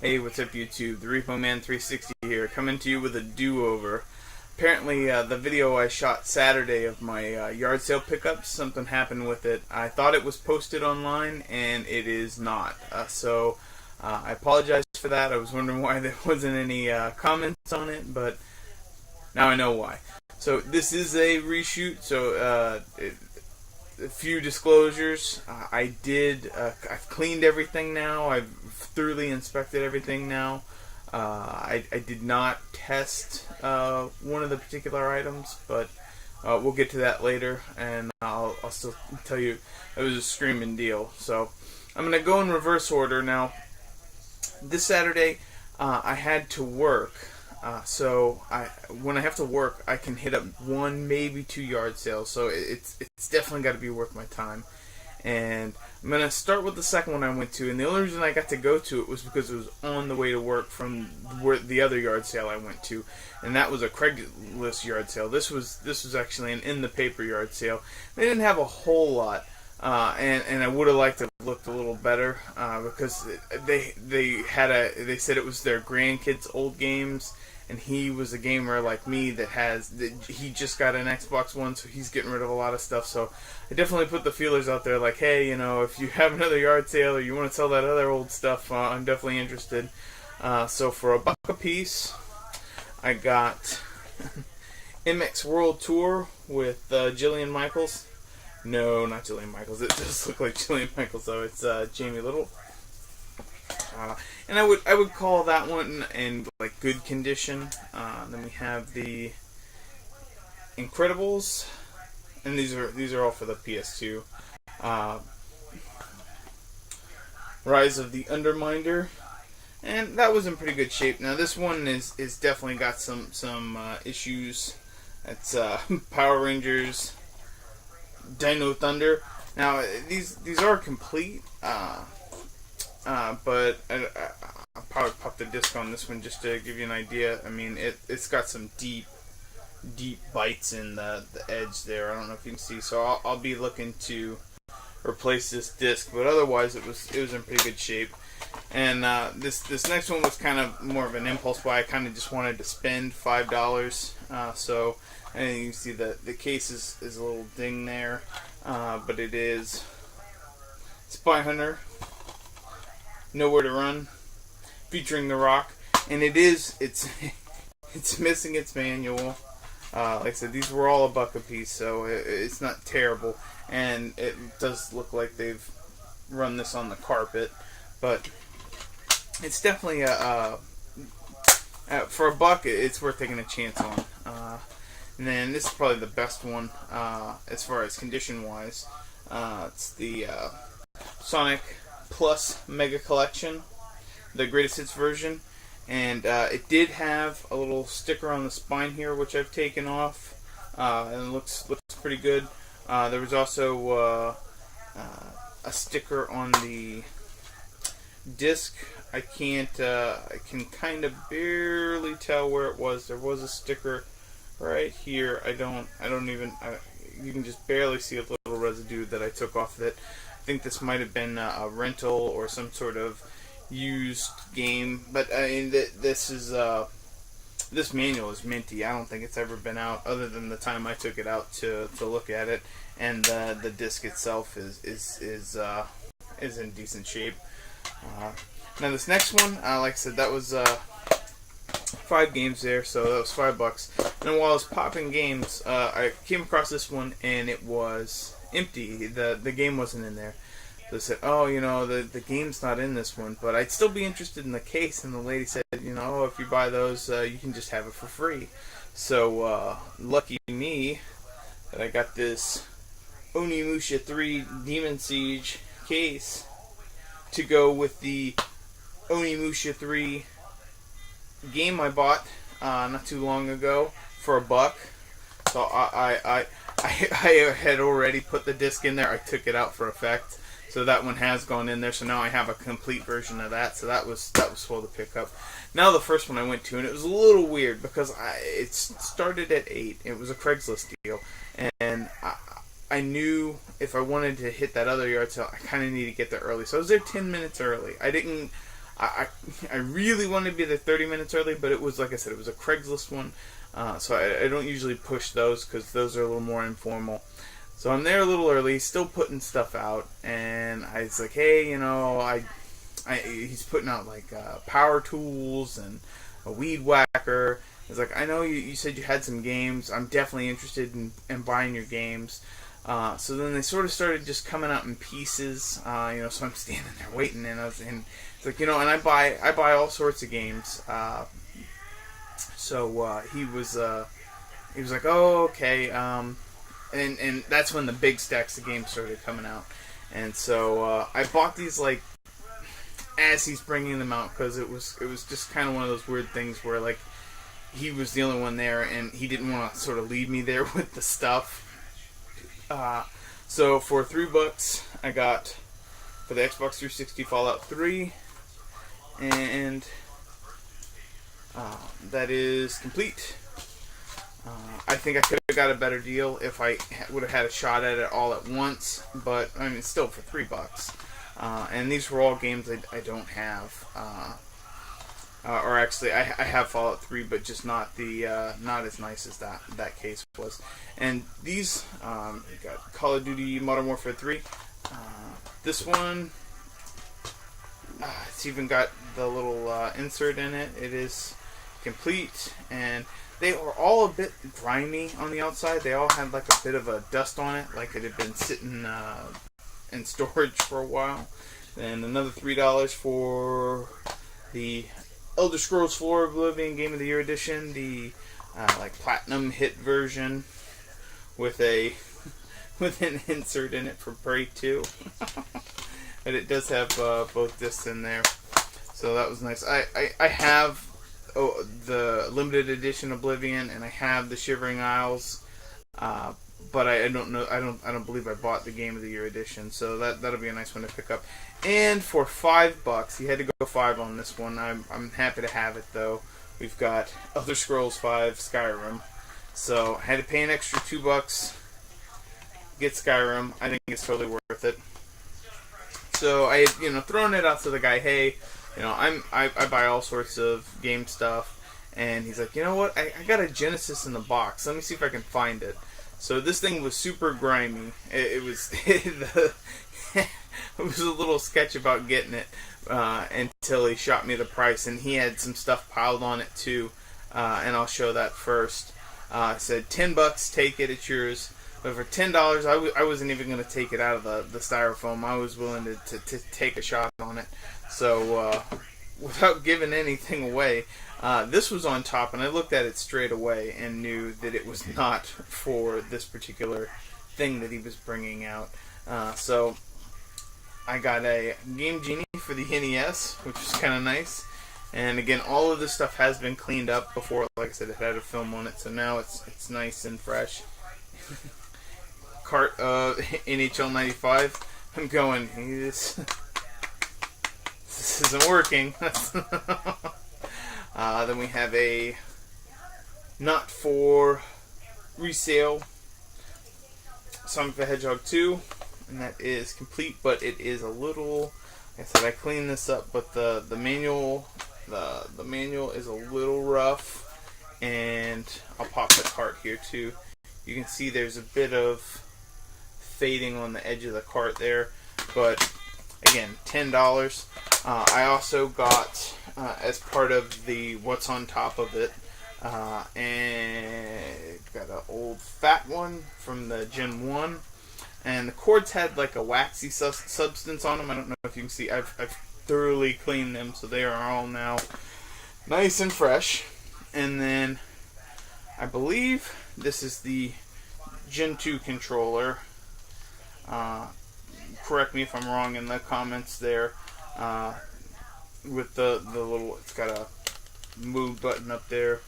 Hey, what's up YouTube? The Repo Man 360 here, coming to you with a do-over. Apparently, the video I shot Saturday of my yard sale pickup, something happened with it. I thought it was posted online, and it is not. I apologize for that. I was wondering why there wasn't any comments on it, but now I know why. So this is a reshoot, a few disclosures. I've cleaned everything now. I've thoroughly inspected everything now. I did not test one of the particular items, but we'll get to that later, and I'll still tell you it was a screaming deal. So I'm going to go in reverse order now. This Saturday, I had to work. When I have to work, I can hit up one, maybe two yard sales. So it's definitely got to be worth my time. And I'm going to start with the second one I went to. And the only reason I got to go to it was because it was on the way to work from the other yard sale I went to. And that was a Craigslist yard sale. This was actually an in-the-paper yard sale. They didn't have a whole lot. And I would have liked to have looked a little better because they said it was their grandkids' old games. And he was a gamer like me he just got an Xbox One, so he's getting rid of a lot of stuff. So I definitely put the feelers out there like, hey, if you have another yard sale or you want to sell that other old stuff, I'm definitely interested. So for $1 a piece, I got MX World Tour with Jillian Michaels. No, not Jillian Michaels. It does look like Jillian Michaels, though. It's Jamie Little. And I would call that one in like good condition. Then we have the Incredibles, and these are all for the PS2. Rise of the Underminder, and that was in pretty good shape. Now this one is definitely got some issues. It's Power Rangers Dino Thunder. Now these are complete. But I'll probably pop the disc on this one just to give you an idea. I mean, it's got some deep bites in the edge there. I don't know if you can see. So I'll be looking to replace this disc, but otherwise it was in pretty good shape. And this next one was kind of more of an impulse buy. I kind of just wanted to spend $5. And you can see the case is a little ding there, but it's Spy Hunter. Nowhere to Run, featuring The Rock, and it's missing its manual. Like I said, these were all $1 a piece, so it's not terrible, and it does look like they've run this on the carpet, but it's definitely for $1, it's worth taking a chance on. And then this is probably the best one as far as condition wise. It's the Sonic Plus Mega Collection, the greatest hits version, and it did have a little sticker on the spine here, which I've taken off, and it looks pretty good. There was also a sticker on the disc. I can kind of barely tell where it was. There was a sticker right here. You can just barely see a little residue that I took off of it. I think this might have been a rental or some sort of used game, but I mean, this manual is minty. I don't think it's ever been out, other than the time I took it out to look at it, and the disc itself is in decent shape. Now this next one, like I said, that was 5 games there, so that was $5. And while I was popping games, I came across this one, and it was empty. The game wasn't in there. So I said, the game's not in this one, but I'd still be interested in the case. And the lady said, if you buy those, you can just have it for free. So lucky me that I got this Onimusha 3 Demon Siege case to go with the Onimusha 3 game I bought not too long ago for $1. So I had already put the disc in there. I took it out for effect, so that one has gone in there. So now I have a complete version of that. So that was full to pick up. Now the first one I went to, and it was a little weird because it started at 8. It was a Craigslist deal, and I knew if I wanted to hit that other yard sale, I kind of needed to get there early. So I was there 10 minutes early. I I really wanted to be there 30 minutes early, but it was, like I said, it was a Craigslist one. So I don't usually push those because those are a little more informal. So I'm there a little early, still putting stuff out, and I was like, hey, he's putting out like power tools and a weed whacker. He's like, I know you said you had some games. I'm definitely interested in buying your games. So then they sort of started just coming out in pieces. So I'm standing there waiting, and it's like, and I buy all sorts of games. So he was like, oh, okay. And that's when the big stacks of games started coming out. And so I bought these like as he's bringing them out, because it was just kind of one of those weird things where like he was the only one there and he didn't want to sort of leave me there with the stuff. So for $3 I got for the Xbox 360 Fallout 3, and that is complete. I think I could have got a better deal if I would have had a shot at it all at once, but I mean, still for $3. And these were all games I don't have, or actually I have Fallout 3, but just not as nice as that case was. And these we got Call of Duty Modern Warfare 3. This one, it's even got the little insert in it. It is complete, and they were all a bit grimy on the outside. They all had like a bit of a dust on it, like it had been sitting in storage for a while. And another $3 for the Elder Scrolls 4 Oblivion Game of the Year Edition, the like platinum hit version with an insert in it for Prey 2. But it does have both discs in there, so that was nice. I have the limited edition Oblivion, and I have the Shivering Isles, but I don't believe I bought the Game of the Year edition, so that'll be a nice one to pick up. And for $5, you had to go 5 on this one. I'm happy to have it though. We've got Elder Scrolls 5 Skyrim, so I had to pay an extra $2 get Skyrim. I think it's totally worth it. So I had thrown it out to the guy, hey, I buy all sorts of game stuff, and he's like, you know what, I got a Genesis in the box. Let me see if I can find it. So this thing was super grimy. It was it was a little sketch about getting it until he shot me the price, and he had some stuff piled on it too, and I'll show that first. I said $10, take it, it's yours. But for $10, I wasn't even going to take it out of the styrofoam. I was willing to take a shot on it. So without giving anything away, this was on top, and I looked at it straight away and knew that it was not for this particular thing that he was bringing out. So I got a Game Genie for the NES, which was kind of nice. And again, all of this stuff has been cleaned up before. Like I said, it had a film on it, so now it's nice and fresh. Cart of NHL 95. I'm going, this isn't working. Then we have a not for resale Sonic the Hedgehog 2, and that is complete, but it is a little, like I said, I cleaned this up, but the manual the manual is a little rough, and I'll pop the cart here too. You can see there's a bit of fading on the edge of the cart there, but again, $10. I also got, as part of the what's on top of it, and got an old fat one from the Gen 1, and the cords had like a waxy substance on them. I don't know if you can see. I've thoroughly cleaned them, so they are all now nice and fresh. And then I believe this is the Gen 2 controller. Correct me if I'm wrong in the comments there. With the little, it's got a move button up there.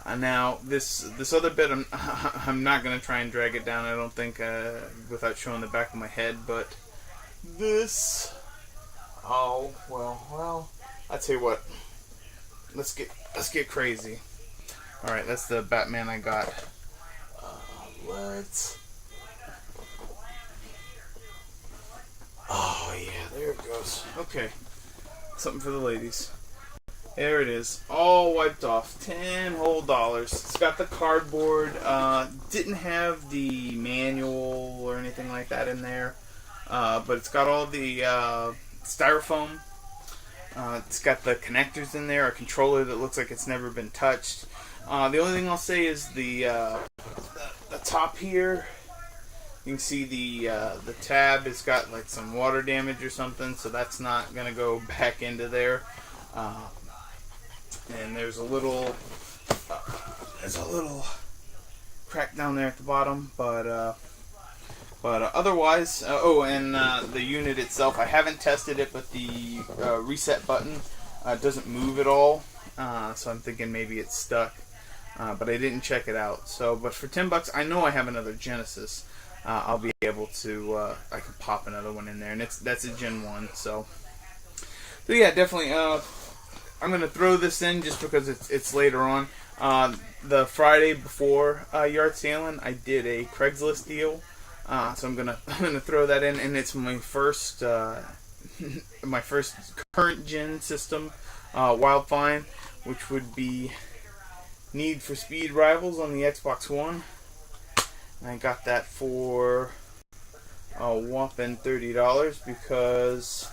Now this other bit, I'm not gonna try and drag it down. I don't think without showing the back of my head. But this, oh well. I tell you what, let's get crazy. All right, that's the Batman I got. Oh yeah, there it goes. Okay, something for the ladies. There it is, all wiped off. $10 whole. It's got the cardboard. Didn't have the manual or anything like that in there, but it's got all the styrofoam. It's got the connectors in there, a controller that looks like it's never been touched. The only thing I'll say is the top here. You can see the tab has got like some water damage or something, so that's not gonna go back into there. And there's a little crack down there at the bottom, but otherwise, and the unit itself, I haven't tested it, but the reset button doesn't move at all, so I'm thinking maybe it's stuck, but I didn't check it out. So, but for $10, I know I have another Genesis. I'll be able to, I can pop another one in there, and that's a Gen 1, so yeah, definitely, I'm going to throw this in just because it's later on. The Friday before yard sailing, I did a Craigslist deal, so I'm gonna throw that in, and it's my first my first current gen system, Wild Find, which would be Need for Speed Rivals on the Xbox One. And I got that for a whopping $30 because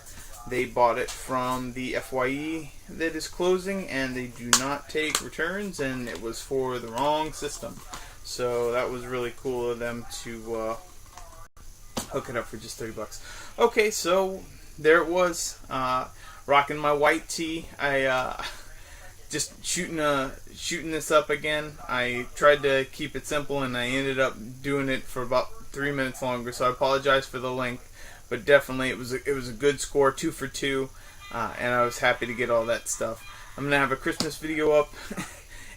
they bought it from the FYE that is closing, and they do not take returns, and it was for the wrong system. So that was really cool of them to hook it up for just $30. Okay, so there it was. Rocking my white tee. I just shooting this up again. I tried to keep it simple, and I ended up doing it for about 3 minutes longer. So I apologize for the length. But definitely, it was a good score, 2 for 2, and I was happy to get all that stuff. I'm gonna have a Christmas video up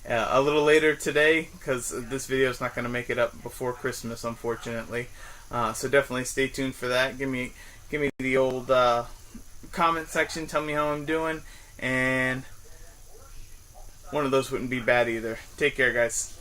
a little later today because this video is not gonna make it up before Christmas, unfortunately. So definitely stay tuned for that. Give me the old comment section. Tell me how I'm doing, and one of those wouldn't be bad either. Take care, guys.